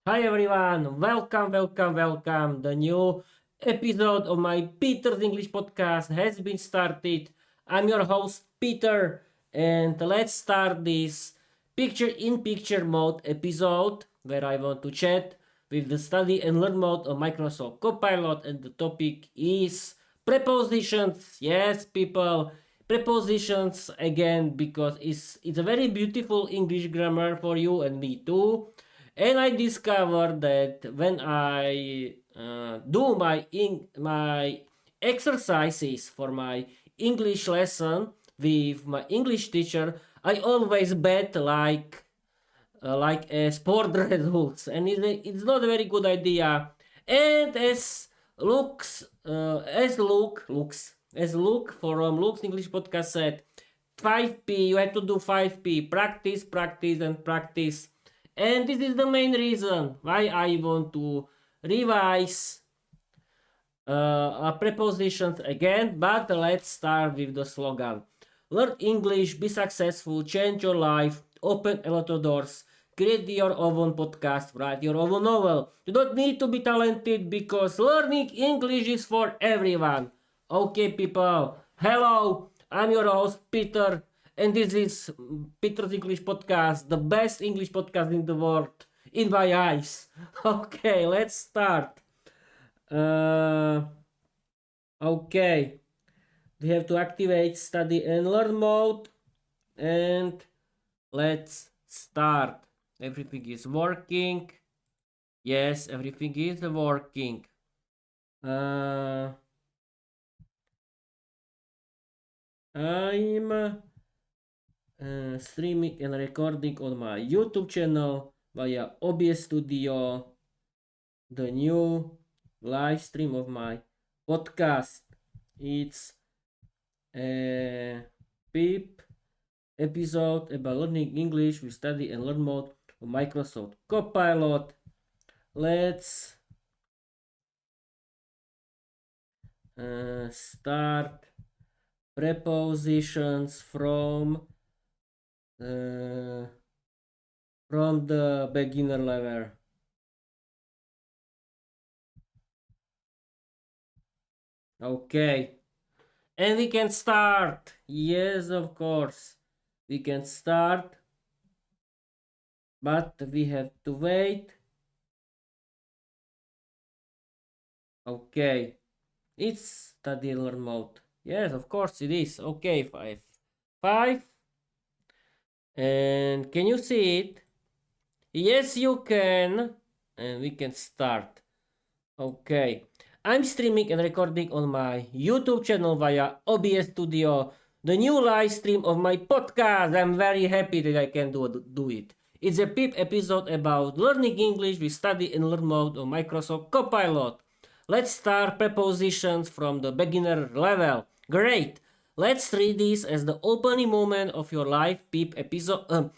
Hi everyone, welcome. The new episode of my Peter's English podcast has been started. I'm your host Peter, and let's start this picture in picture mode episode where I want to chat with the study and learn mode of Microsoft Copilot, and the topic is prepositions. Yes, people, prepositions again because it's a very beautiful English grammar for you and me too. And I discovered that when I do my exercises for my English lesson with my English teacher, I always bet like a sport results, and it's not a very good idea. And as Luke from Luke's English podcast said, 5P, you have to do 5P, practice, practice, and practice. And this is the main reason why I want to revise prepositions again. But let's start with the slogan: learn English, be successful, change your life, open a lot of doors, create your own podcast, write your own novel. You don't need to be talented because learning English is for everyone. Okay, people. Hello, I'm your host Peter, and this is Peter's English podcast, the best English podcast in the world, in my eyes. Okay, let's start. Uh, okay, we have to activate study and learn mode, and let's start. Everything is working. Yes, everything is working. Uh, I'm streaming and recording on my YouTube channel via OBS Studio, the new live stream of my podcast. It's a PEEP episode about learning English with study and learn mode of Microsoft Copilot. Let's start prepositions uh, from the beginner level. Okay, and we can start. Yes, of course, we can start, but we have to wait. Okay, it's study learn mode. Yes, of course it is. Okay, five. And can you see it? Yes, you can. And we can start. Okay. I'm streaming and recording on my YouTube channel via OBS Studio, the new live stream of my podcast. I'm very happy that I can do it. It's a PEEP episode about learning English with study and learn mode on Microsoft Copilot. Let's start prepositions from the beginner level. Great. Let's treat this as the opening moment of your live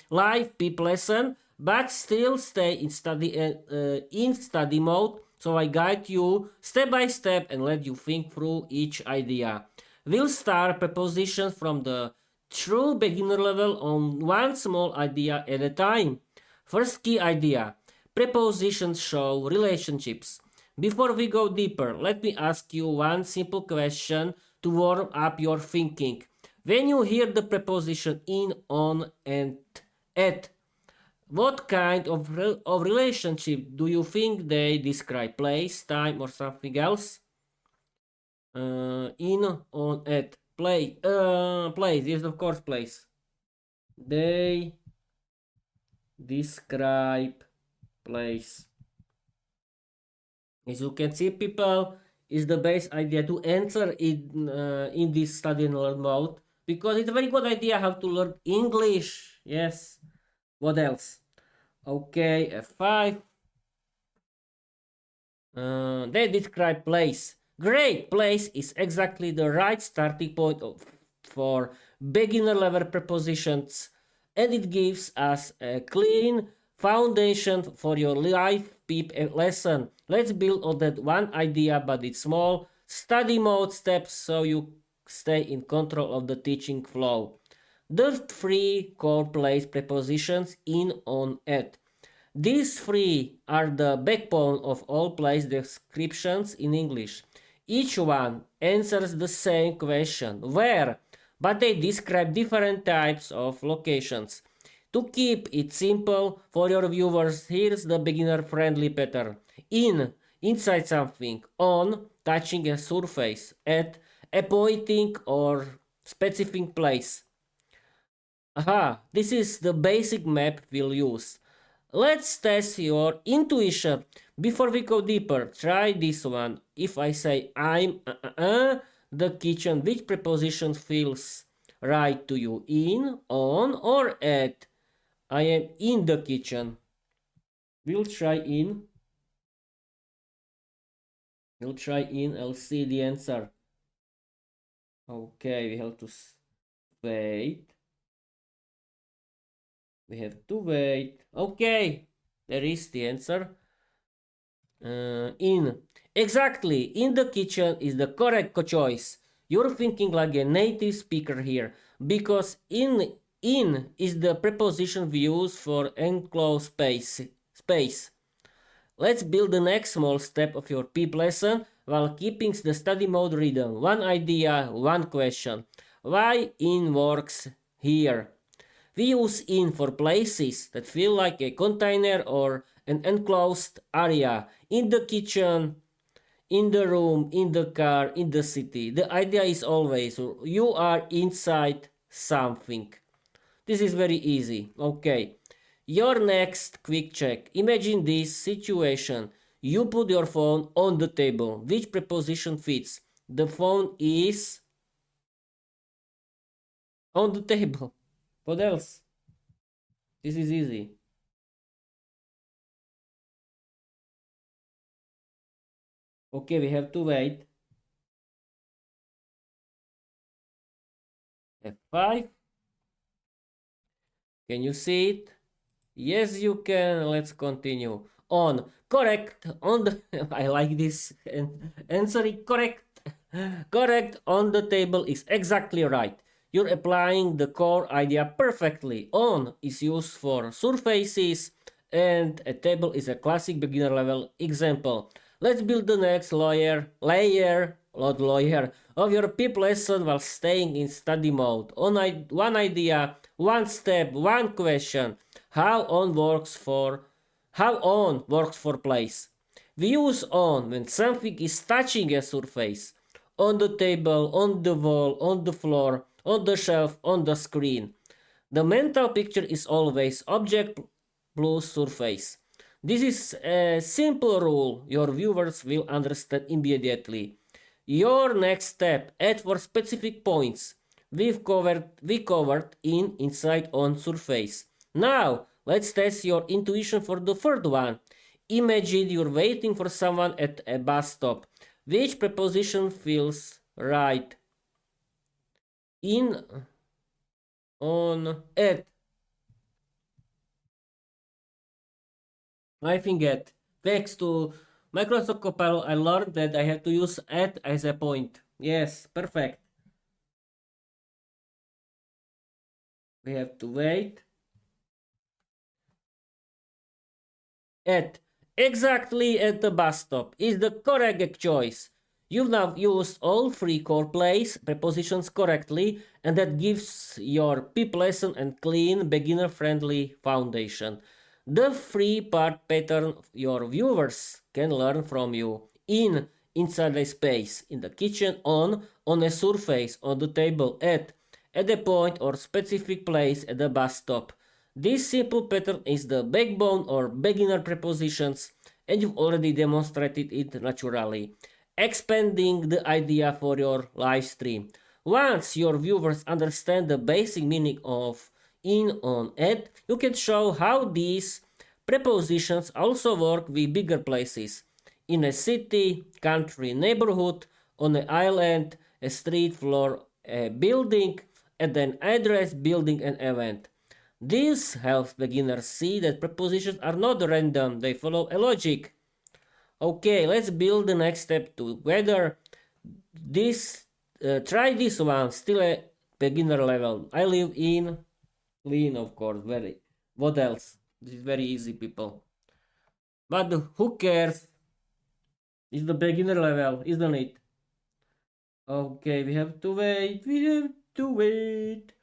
live PEEP lesson, but still stay in study mode. So I guide you step by step and let you think through each idea. We'll start prepositions from the true beginner level on one small idea at a time. First key idea: prepositions show relationships. Before we go deeper, let me ask you one simple question to warm up your thinking. When you hear the preposition in, on, and at, what kind of relationship do you think they describe? Place, time, or something else? In, on, at, place. Yes, of course, place. They describe place. As you can see, people, is the best idea to answer in this study and learn mode, because it's a very good idea how to learn English. Yes. What else? Okay, F5. They describe place. Great, place is exactly the right starting point for beginner level prepositions, and it gives us a clean foundation for your live PEEP lesson. Let's build on that one idea, but it's small study mode steps so you stay in control of the teaching flow. The three core place prepositions: in, on, at. These three are the backbone of all place descriptions in English. Each one answers the same question, where, but they describe different types of locations. To keep it simple for your viewers, here's the beginner-friendly pattern. Inside something, on, touching a surface, at, a pointing or specific place. Aha, this is the basic map we'll use. Let's test your intuition. Before we go deeper, try this one. If I say I'm the kitchen, which preposition feels right to you? In, on, or at? I am in the kitchen. We'll try in. We'll try in. I'll see the answer. Okay, we have to wait. We have to wait. Okay, there is the answer. In. Exactly, in the kitchen is the correct choice. You're thinking like a native speaker here, because in is the preposition we use for enclosed space. Let's build the next small step of your PEEP lesson while keeping the study mode rhythm. One idea, one question. Why in works here? We use in for places that feel like a container or an enclosed area. In the kitchen, in the room, in the car, in the city. The idea is always you are inside something. This is very easy. Okay. Your next quick check. Imagine this situation. You put your phone on the table. Which preposition fits? The phone is on the table. What else? This is easy. Okay, we have to wait. F5. Can you see it? Yes, you can. Let's continue. On. Correct. On the... I like this. Answering correct. Correct on the table is exactly right. You're applying the core idea perfectly. On is used for surfaces and a table is a classic beginner level example. Let's build the next layer of your PEEP lesson while staying in study mode. One idea, one step, one question. How on works for place. We use on when something is touching a surface. On the table, on the wall, on the floor, on the shelf, on the screen. The mental picture is always object plus surface. This is a simple rule your viewers will understand immediately. Your next step, add for specific points. We covered in, inside, on, surface. Now, let's test your intuition for the third one. Imagine you're waiting for someone at a bus stop. Which preposition feels right? In, on, at. I think at. Thanks to Microsoft Copilot, I learned that I have to use at as a point. Yes, perfect. We have to wait. At. Exactly at the bus stop is the correct choice. You've now used all three core place prepositions correctly, and that gives your PEEP lesson and clean, beginner-friendly foundation. The three-part pattern your viewers can learn from you. In, inside a space, in the kitchen, on a surface, on the table, at a point or specific place at the bus stop. This simple pattern is the backbone or beginner prepositions, and you've already demonstrated it naturally, expanding the idea for your live stream. Once your viewers understand the basic meaning of in, on, at, you can show how these prepositions also work with bigger places. In a city, country, neighborhood, on an island, a street, floor, a building, and an address, building, and event. This helps beginners see that prepositions are not random, they follow a logic. Okay, let's build the next step together. Try this one, still a beginner level. I live in clean, of course. What else? This is very easy, people. But who cares? It's the beginner level, isn't it? Okay, we have to wait. We have to wait.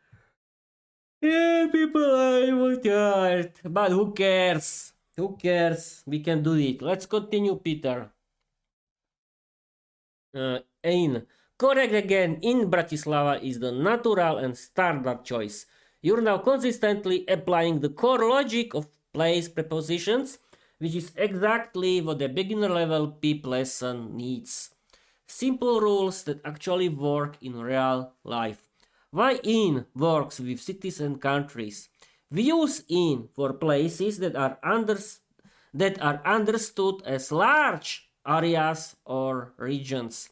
Yeah, people, I'm tired. But who cares? Who cares? We can do it. Let's continue, Peter. In. Correct again. In Bratislava is the natural and standard choice. You're now consistently applying the core logic of place prepositions, which is exactly what the beginner level PEEP lesson needs. Simple rules that actually work in real life. Why in works with cities and countries. We use in for places that are understood as large areas or regions.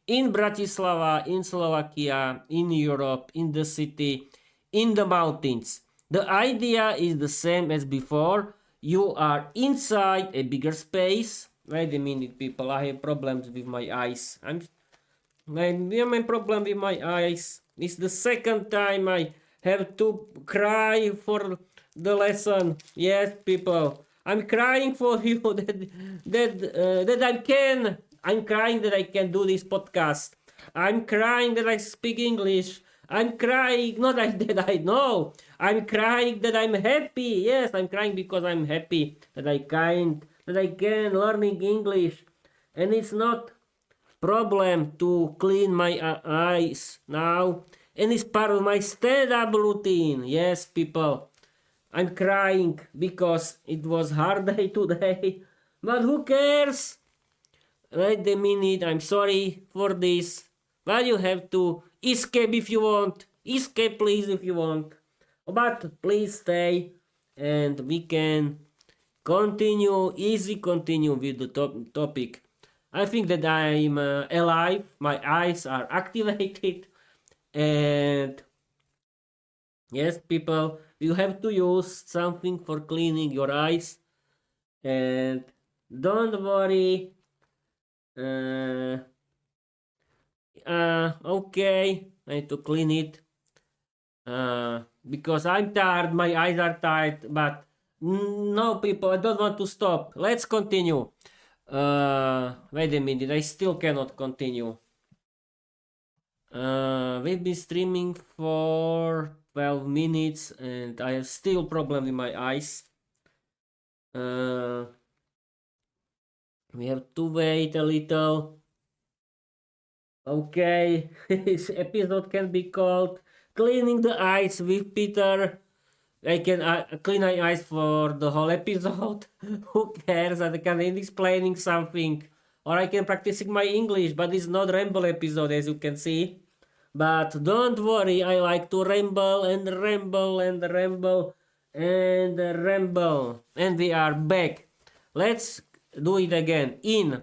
In Bratislava, in Slovakia, in Europe, in the city, in the mountains. The idea is the same as before. You are inside a bigger space. Wait a minute, people. I have problems with my eyes. My problem with my eyes. It's the second time I have to cry for the lesson. Yes, people. I'm crying for you that I can. I'm crying that I can do this podcast. I'm crying that I speak English. I'm crying not that I know. I'm crying that I'm happy. Yes, I'm crying because I'm happy that I can learning English, and it's not problem to clean my eyes now, and it's part of my stand-up routine. Yes, people, I'm crying because it was hard day today, but who cares? Wait a minute, I'm sorry for this, but you have to escape if you want. Escape, please, if you want. But please stay, and we can continue with the topic. I think that I'm alive, my eyes are activated, and yes, people, you have to use something for cleaning your eyes, and don't worry. Okay, I need to clean it because I'm tired, my eyes are tired, but no, people, I don't want to stop. Let's continue. Wait a minute, I still cannot continue. We've been streaming for 12 minutes and I have still problem with my eyes. We have to wait a little. Okay, this episode can be called Cleaning the Eyes with Peter. I can clean my eyes for the whole episode. Who cares? I can end explaining something. Or I can practicing my English, but it's not ramble episode as you can see. But don't worry, I like to ramble and ramble and ramble and ramble. And we are back. Let's do it again. In.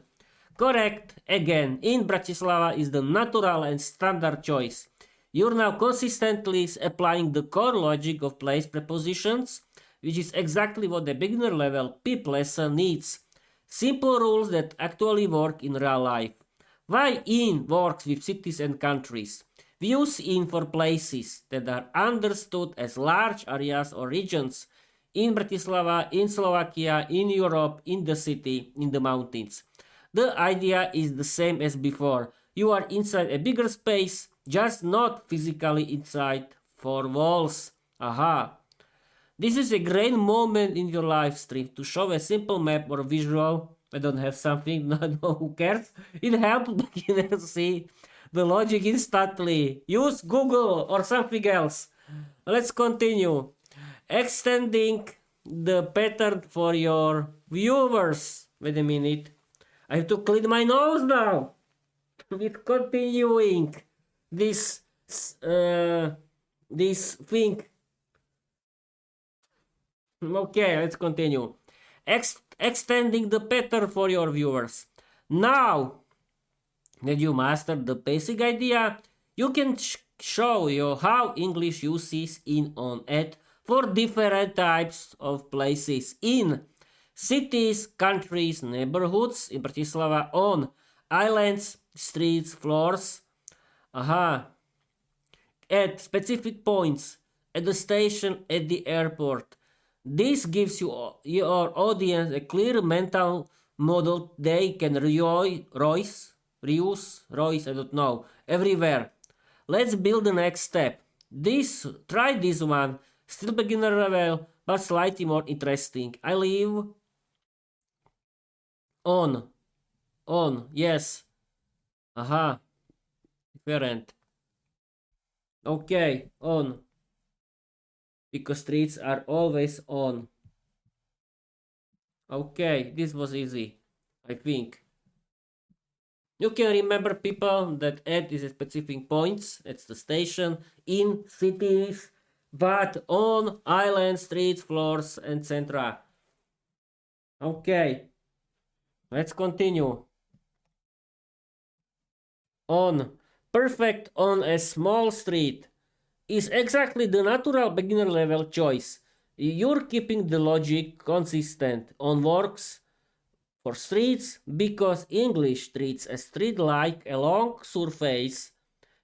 Correct. Again. In Bratislava is the natural and standard choice. You're now consistently applying the core logic of place prepositions, which is exactly what the beginner level PEEP lesson needs. Simple rules that actually work in real life. Why in works with cities and countries. We use in for places that are understood as large areas or regions. In Bratislava, in Slovakia, in Europe, in the city, in the mountains. The idea is the same as before. You are inside a bigger space, just not physically inside four walls. Aha. This is a great moment in your live stream to show a simple map or visual. I don't have something, no, who cares? It helps beginners see the logic instantly. Use Google or something else. Let's continue. Extending the pattern for your viewers. Wait a minute. I have to clean my nose now. With continuing this thing. Okay, let's continue. Extending the pattern for your viewers. Now that you mastered the basic idea, you can show you how English uses in on at for different types of places in cities, countries, neighborhoods, in Bratislava, on islands, streets, floors, at specific points, at the station, at the airport. This gives your audience a clear mental model they can reuse, I don't know, everywhere. Let's build the next step. Try this one. Still beginner level, but slightly more interesting. I leave on. On, yes. Aha. Different. Okay, on. Because streets are always on. Okay, this was easy, I think. You can remember, people, that at is a specific points. It's the station in cities, but on islands, streets, floors, etc. Okay, let's continue. On. Perfect on a small street is exactly the natural beginner level choice. You're keeping the logic consistent. On works for streets because English treats a street like a long surface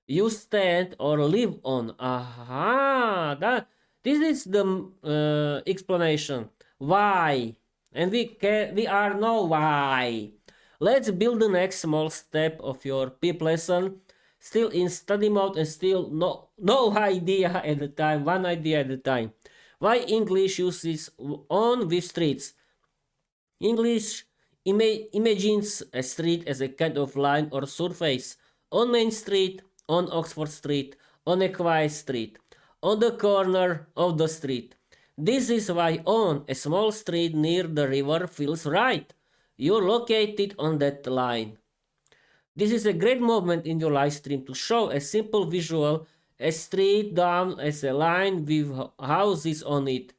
you stand or live on. Aha, this is the explanation. Why? And we are know why. Let's build the next small step of your PIP lesson. Still in study mode and still no idea at the time, one idea at a time. Why English uses on with streets? English imagines a street as a kind of line or surface. On Main Street, on Oxford Street, on a quiet street, on the corner of the street. This is why on a small street near the river feels right. You're located on that line. This is a great moment in your live stream to show a simple visual, a street down as a line with houses on it.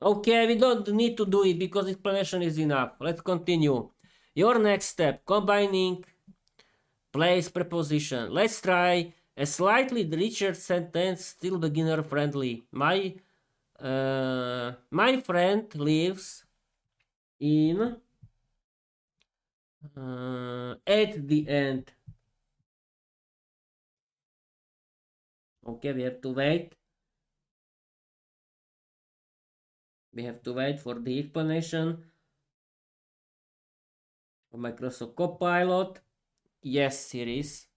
Okay, we don't need to do it because explanation is enough. Let's continue. Your next step, combining place preposition. Let's try a slightly richer sentence, still beginner friendly. My friend lives in at the end. Okay, we have to wait. We have to wait for the explanation of Microsoft Copilot. Yes, here is.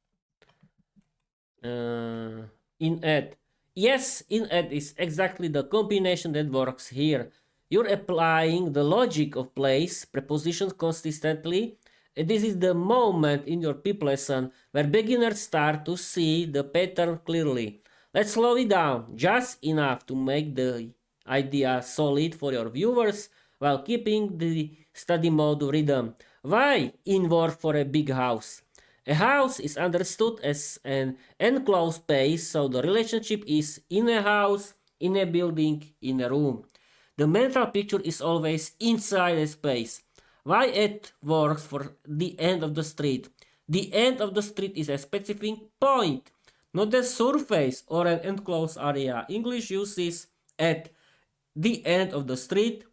In add. Yes, in add is exactly the combination that works here. You're applying the logic of place, prepositions consistently. And this is the moment in your PIP lesson where beginners start to see the pattern clearly. Let's slow it down just enough to make the idea solid for your viewers while keeping the study mode rhythm. Why inward for a big house? A house is understood as an enclosed space, so the relationship is in a house, in a building, in a room. The mental picture is always inside a space. Why it works for the end of the street? The end of the street is a specific point, not a surface or an enclosed area. English uses at the end of the street,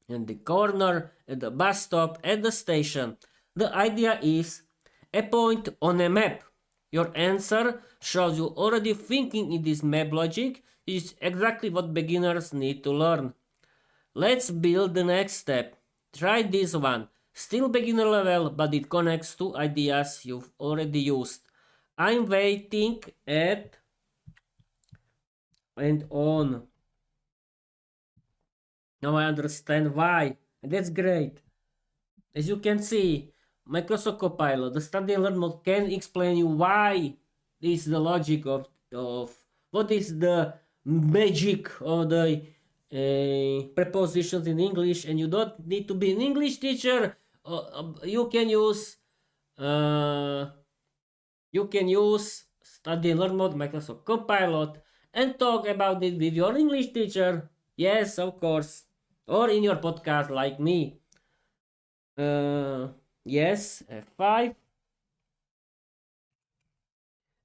in the corner, at the bus stop, at the station. The idea is a point on a map. Your answer shows you already thinking in this map logic. Is exactly what beginners need to learn. Let's build the next step. Try this one. Still beginner level, but it connects two ideas you've already used. I'm waiting at and on. Now I understand why. That's great. As you can see, Microsoft Copilot, the study and learn mode, can explain you why is the logic of what is the magic of the prepositions in English, and you don't need to be an English teacher. You can use study and learn mode Microsoft Copilot and talk about it with your English teacher. Yes, of course, or in your podcast like me. Yes, F5.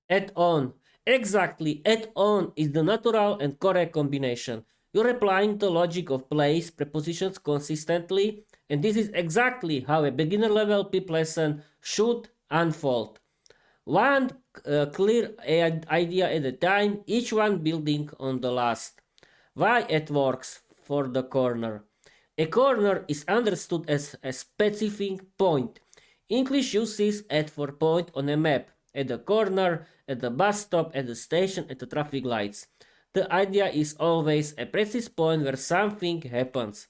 Add on. Exactly, add on is the natural and correct combination. You're applying the logic of place, prepositions consistently, and this is exactly how a beginner level PIP lesson should unfold. One clear idea at a time, each one building on the last. Why it works for the corner. A corner is understood as a specific point. English uses at for point on a map, at the corner, at the bus stop, at the station, at the traffic lights. The idea is always a precise point where something happens.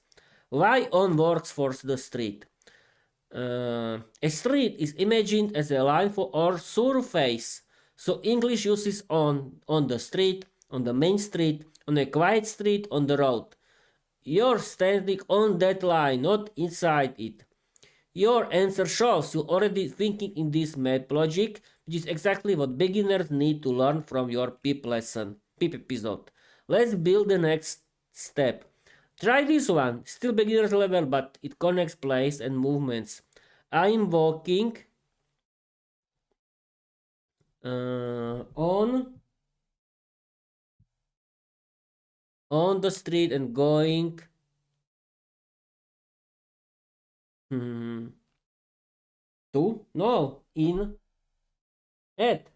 Y on works for the street. A street is imagined as a line for or surface. So English uses on the street, on the main street, on a quiet street, on the road. You're standing on that line, not inside it. Your answer shows you're already thinking in this map logic, which is exactly what beginners need to learn from your PIP lesson, PIP episode. Let's build the next step. Try this one, still beginner's level, but it connects place and movements. I'm walking on the street and going to no in at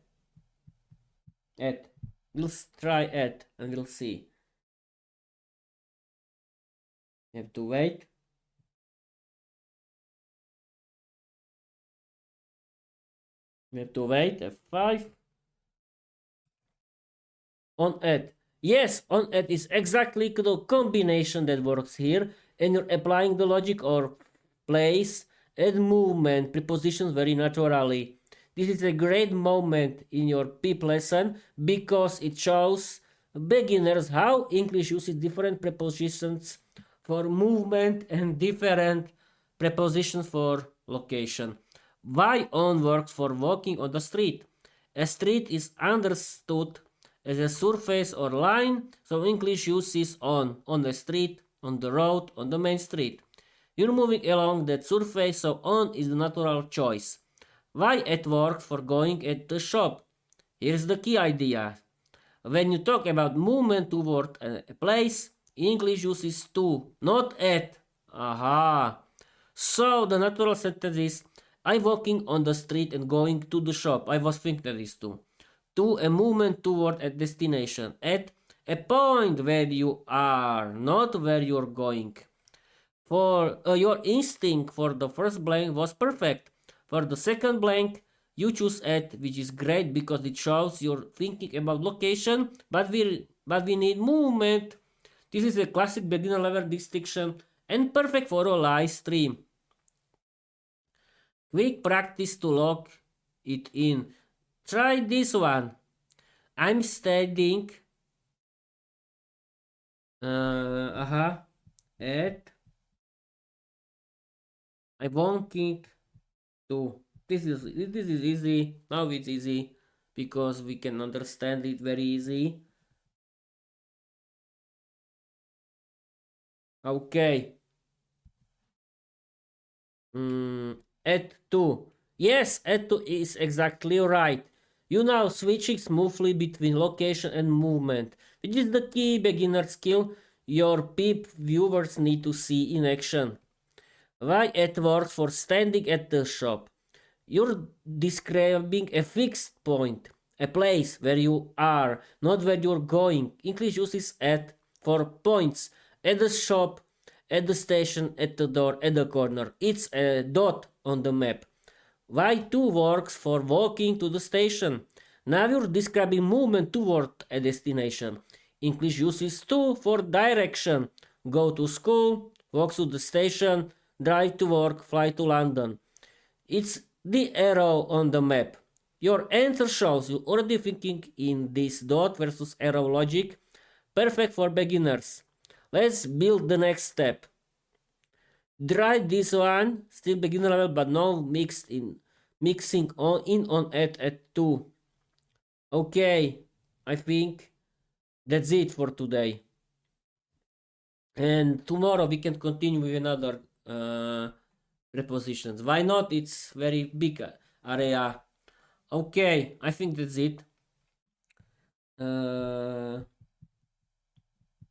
we'll try at and we'll see. You have to wait. We have to wait F5 on at. Yes, on at is exactly the combination that works here, and you're applying the logic or place and movement prepositions very naturally. This is a great moment in your PIP lesson because it shows beginners how English uses different prepositions for movement and different prepositions for location. Y on works for walking on the street. A street is understood as a surface or line, so English uses on the street, on the road, on the main street. You're moving along that surface, so on is the natural choice. Y at work for going at the shop. Here's the key idea. When you talk about movement toward a place, English uses to, not at. Aha. So the natural sentence is, I'm walking on the street and going to the shop. I was thinking that is to. To a movement toward a destination. At a point where you are, not where you're going. For your instinct for the first blank was perfect. For the second blank, you choose at, which is great because it shows you're thinking about location, but we need movement. This is a classic beginner level distinction and perfect for a live stream. Quick practice to lock it in. Try this one. I'm standing at I'm walking to. This is easy. Now it's easy because we can understand it very easy. Okay. At 2. Yes, at 2 is exactly right. You now switching smoothly between location and movement, which is the key beginner skill your PIP viewers need to see in action. Y at works for standing at the shop. You're describing a fixed point, a place where you are, not where you're going. English uses at for points, at the shop, at the station, at the door, at the corner. It's a dot on the map. Y2 works for walking to the station. Now you're describing movement toward a destination. English uses to for direction. Go to school, walk to the station, drive to work, fly to London. It's the arrow on the map. Your answer shows you already thinking in this dot versus arrow logic. Perfect for beginners. Let's build the next step. Try this one, still beginner level, but now mixing on at 2. Okay, I think that's it for today. And tomorrow we can continue with another prepositions. Why not? It's very big area. Okay, I think that's it.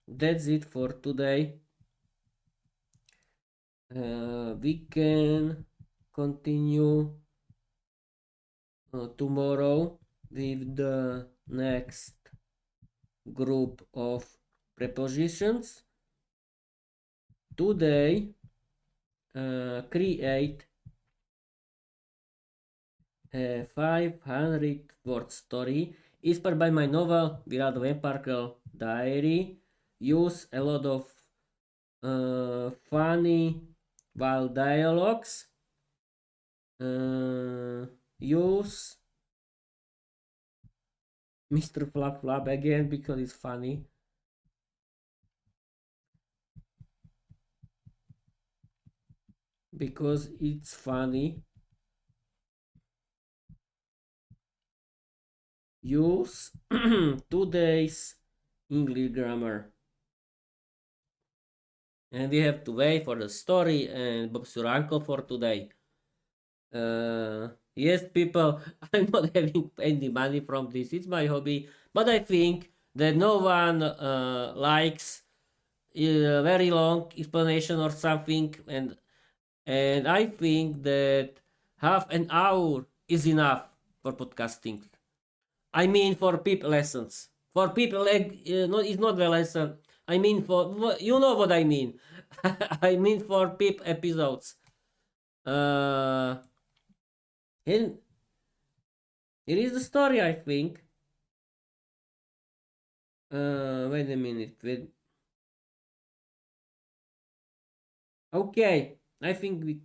That's it for today. We can continue tomorrow with the next group of prepositions. today create a 500 word story inspired by my novel Viera the Vampire Girl Diary. Use a lot of funny wild dialogues. Use Mr. Flap Flap again because it's funny. Because it's funny. Use today's English grammar. And we have to wait for the story and Bob's your uncle for today. Yes, people, I'm not having any money from this. It's my hobby, but I think that no one likes a very long explanation or something, and I think that half an hour is enough for podcasting. I mean, for PIP lessons. For people, no, it's not the lesson. I mean, for you know what I mean. I mean for PIP episodes. And here is the story, I think. Wait a minute. Wait. Okay, I think we.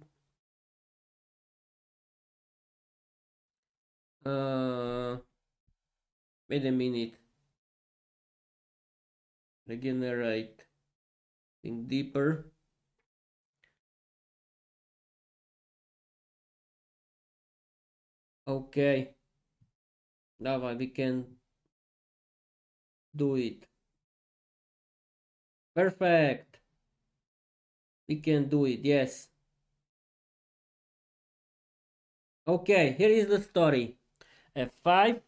Wait a minute. Regenerate. Think deeper. Okay. Now we can do it. Perfect. We can do it, yes. Okay, here is the story. F5.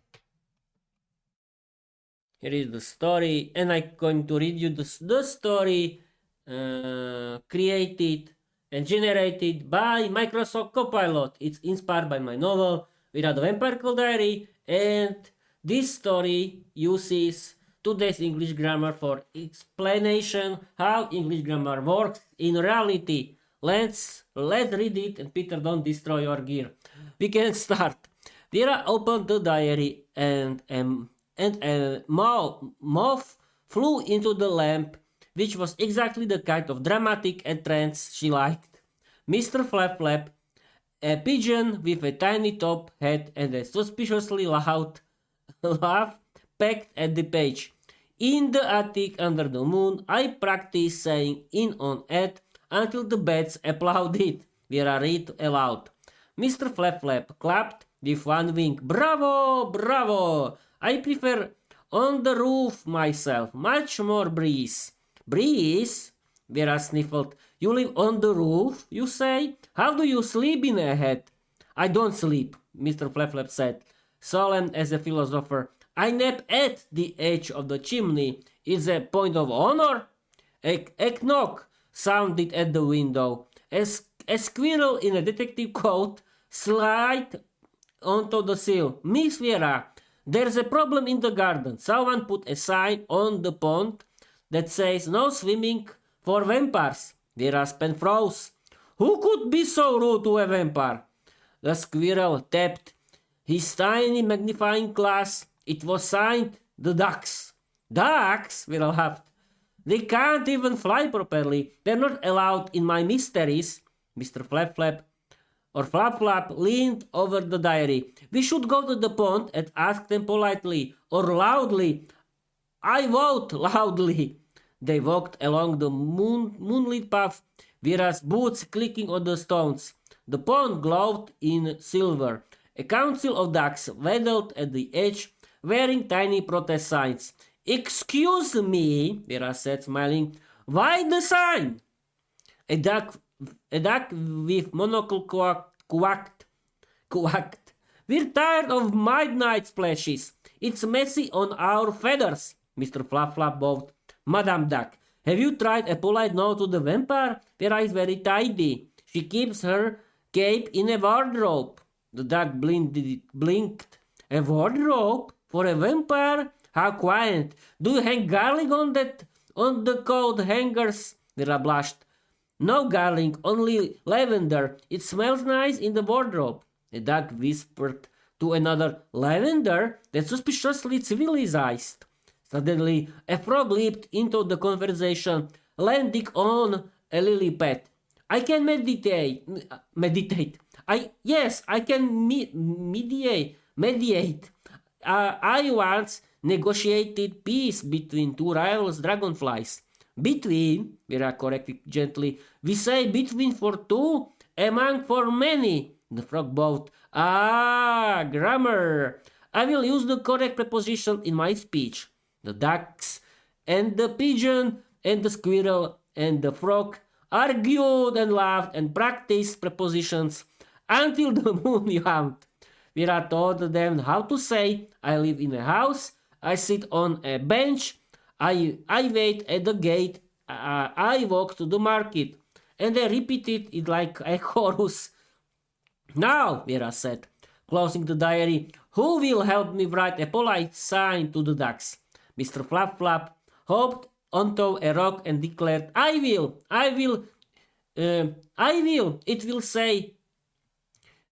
Here is the story, and I'm going to read you the story created and generated by Microsoft Copilot. It's inspired by my novel Viera the Vampire Girl Diary, and this story uses today's English grammar for explanation how English grammar works in reality. Let's read it, and Peter, don't destroy your gear. We can start. Viera opened the diary and a moth flew into the lamp, which was exactly the kind of dramatic entrance she liked. Mr. Flap Flap, a pigeon with a tiny top hat and a suspiciously loud laugh, pecked at the page. In the attic under the moon, I practiced saying in on it until the bats applauded. Viera read aloud. Mr. Flap Flap clapped with one wing. Bravo! Bravo! I prefer on the roof myself. Much more breeze. Breeze? Viera sniffled. You live on the roof, you say? How do you sleep in a hat? I don't sleep, Mr. Flap Flap said, solemn as a philosopher. I nap at the edge of the chimney. It's a point of honor. A knock sounded at the window. A squirrel in a detective coat slid onto the sill. Miss Viera, there's a problem in the garden. Someone put a sign on the pond that says no swimming for vampires. Viera's pen froze. Who could be so rude to a vampire? The squirrel tapped his tiny magnifying glass. It was signed the ducks. Ducks? Viera laughed. They can't even fly properly. They're not allowed in my mysteries. Mr. Flap Flap or Flap Flap leaned over the diary. We should go to the pond and ask them politely or loudly. I vote loudly. They walked along the moonlit path, Viera's boots clicking on the stones. The pond glowed in silver. A council of ducks waddled at the edge, wearing tiny protest signs. Excuse me, Viera said, smiling. Why the sign? A duck with monocle quacked. We're tired of midnight splashes. It's messy on our feathers. Mr. Flap Flap bowed. Madame Duck, have you tried a polite no to the vampire? Viera is very tidy. She keeps her cape in a wardrobe. The duck blinked. A wardrobe? For a vampire? How quiet. Do you hang garlic on the coat hangers? Viera blushed. No garlic, only lavender. It smells nice in the wardrobe. The duck whispered to another, lavender? That's suspiciously civilized. Suddenly, a frog leaped into the conversation, landing on a lily pad. I can meditate. Meditate. I can mediate. I once negotiated peace between two rival dragonflies. Between, Viera corrected gently. We say between for two, among for many. The frog bowed. Ah, grammar. I will use the correct preposition in my speech. The ducks and the pigeon and the squirrel and the frog argued and laughed and practiced prepositions until the moon yawned. Viera taught them how to say, I live in a house, I sit on a bench, I wait at the gate, I walk to the market. And they repeated it like a chorus. Now, Viera said, closing the diary, who will help me write a polite sign to the ducks? Mr. Flap Flap hopped onto a rock and declared, I will. It will say,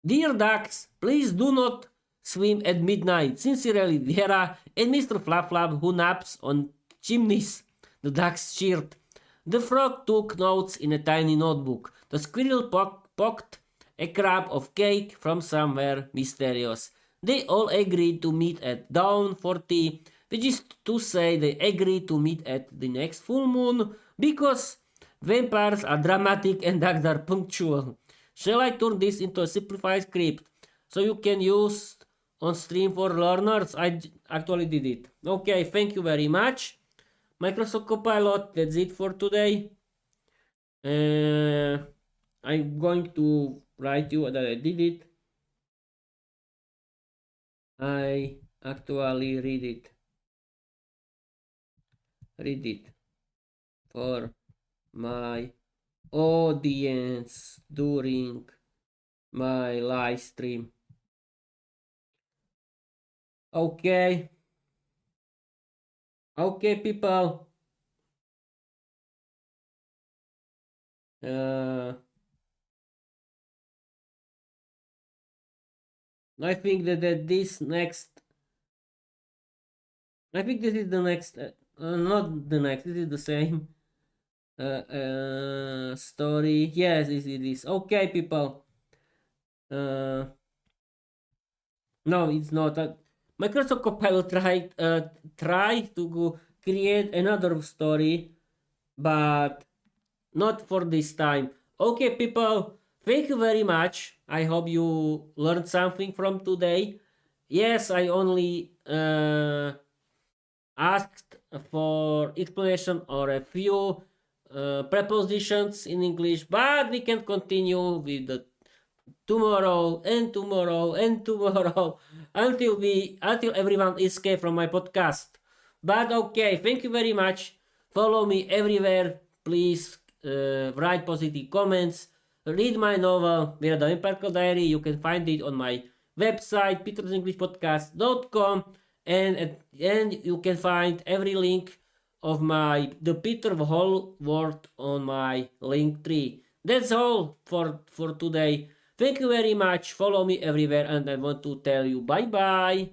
Dear ducks, please do not swim at midnight. Sincerely, Viera and Mr. Flap Flap, who naps on chimneys. The ducks cheered. The frog took notes in a tiny notebook. The squirrel poked a crumb of cake from somewhere mysterious. They all agreed to meet at dawn for tea, which is to say they agreed to meet at the next full moon because vampires are dramatic and ducks are punctual. Shall I turn this into a simplified script so you can use on stream for learners? I actually did it. Okay, thank you very much. Microsoft Copilot, that's it for today. I'm going to write you that I did it. I actually read it for my audience during my live stream. Okay, people. I think that this next. I think this is the next. Not the next. This is the same story. Yes, it is. Okay, people. No, it's not. Microsoft Copilot tried to create another story, but not for this time. Okay, people. Thank you very much. I hope you learned something from today. Yes, I only asked for explanation or a few prepositions in English, but we can continue with the tomorrow and tomorrow and tomorrow until everyone escape from my podcast. But okay, thank you very much. Follow me everywhere. Please write positive comments. Read my novel, Viera the Vampire Diary. You can find it on my website, petersenglishpodcast.com, and you can find every link of the Peter the whole world on my link tree. That's all for today. Thank you very much. Follow me everywhere, and I want to tell you bye bye.